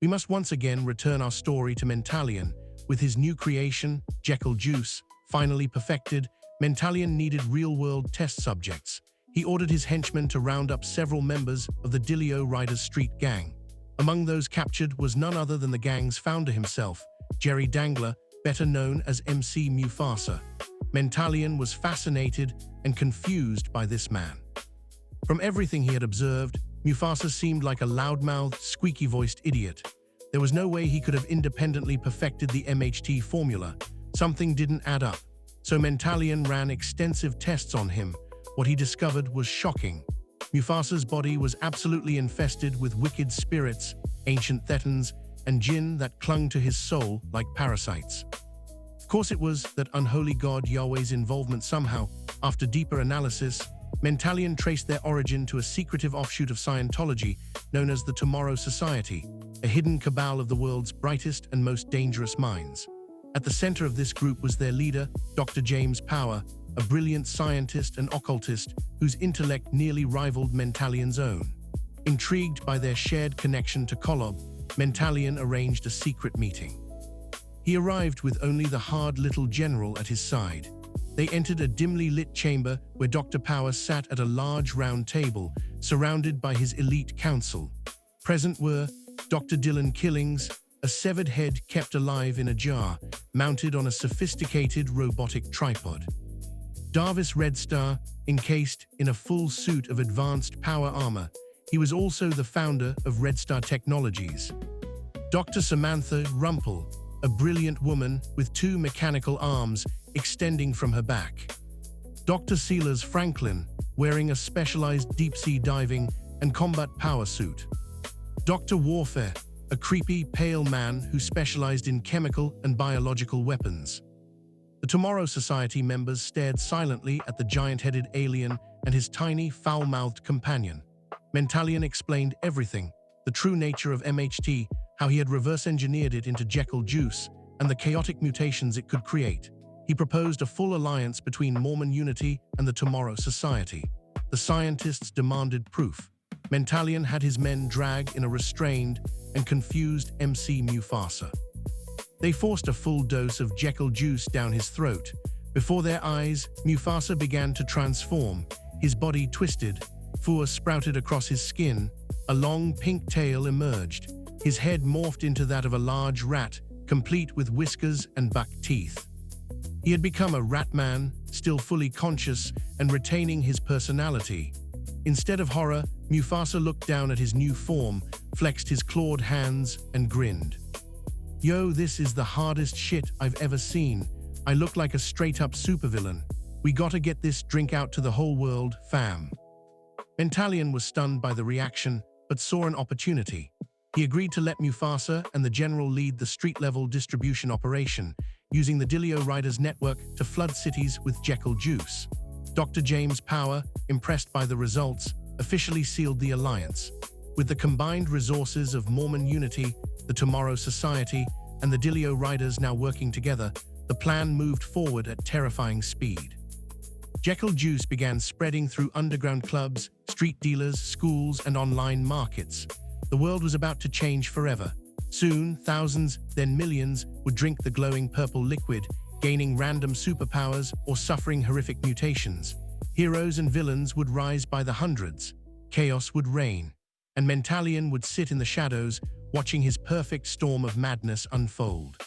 We must once again return our story to Mentalion. With his new creation, Jekyll Juice, finally perfected, Mentalion needed real-world test subjects. He ordered his henchmen to round up several members of the Dilio Riders Street gang. Among those captured was none other than the gang's founder himself, Jerry Dangler, better known as MC Muuphasa. Mentalion was fascinated and confused by this man. From everything he had observed, Muuphasa seemed like a loudmouthed, squeaky-voiced idiot. There was no way he could have independently perfected the MHT formula. Something didn't add up. So Mentalion ran extensive tests on him. What he discovered was shocking. Mufasa's body was absolutely infested with wicked spirits, ancient thetans, and jinn that clung to his soul like parasites. Of course it was that unholy god Yahweh's involvement somehow. After deeper analysis, Mentalion traced their origin to a secretive offshoot of Scientology known as the Tomorrow Society, a hidden cabal of the world's brightest and most dangerous minds. At the center of this group was their leader, Dr. James Power, a brilliant scientist and occultist whose intellect nearly rivaled Mentalion's own. Intrigued by their shared connection to Kolob, Mentalion arranged a secret meeting. He arrived with only the hard little general at his side. They entered a dimly lit chamber where Dr. Power sat at a large round table, surrounded by his elite council. Present were Dr. Dylan Killings, a severed head kept alive in a jar, mounted on a sophisticated robotic tripod. Darvis Redstar, encased in a full suit of advanced power armor. He was also the founder of Redstar Technologies. Dr. Samantha Rumpel, a brilliant woman with two mechanical arms extending from her back. Dr. Sealers Franklin, wearing a specialized deep-sea diving and combat power suit. Dr. Warfare, a creepy, pale man who specialized in chemical and biological weapons. The Tomorrow Society members stared silently at the giant-headed alien and his tiny, foul-mouthed companion. Mentalion explained everything, the true nature of MHT, how he had reverse-engineered it into Jekyll Juice, and the chaotic mutations it could create. He proposed a full alliance between Mormon Unity and the Tomorrow Society. The scientists demanded proof. Mentalion had his men drag in a restrained and confused MC Muuphasa. They forced a full dose of Jekyll Juice down his throat. Before their eyes, Muuphasa began to transform. His body twisted, fur sprouted across his skin, a long pink tail emerged. His head morphed into that of a large rat, complete with whiskers and buck teeth. He had become a rat man, still fully conscious and retaining his personality. Instead of horror, Muuphasa looked down at his new form, flexed his clawed hands, and grinned. "Yo, this is the hardest shit I've ever seen. I look like a straight-up supervillain. We gotta get this drink out to the whole world, fam." Mentalion was stunned by the reaction, but saw an opportunity. He agreed to let Muuphasa and the general lead the street-level distribution operation, using the Dilio Riders network to flood cities with Jekyll Juice. Dr. James Power, impressed by the results, officially sealed the alliance. With the combined resources of Mormon Unity, the Tomorrow Society, and the Dilio Riders now working together, the plan moved forward at terrifying speed. Jekyll Juice began spreading through underground clubs, street dealers, schools, and online markets. The world was about to change forever. Soon, thousands, then millions, would drink the glowing purple liquid, gaining random superpowers or suffering horrific mutations. Heroes and villains would rise by the hundreds. Chaos would reign, and Mentalion would sit in the shadows, watching his perfect storm of madness unfold.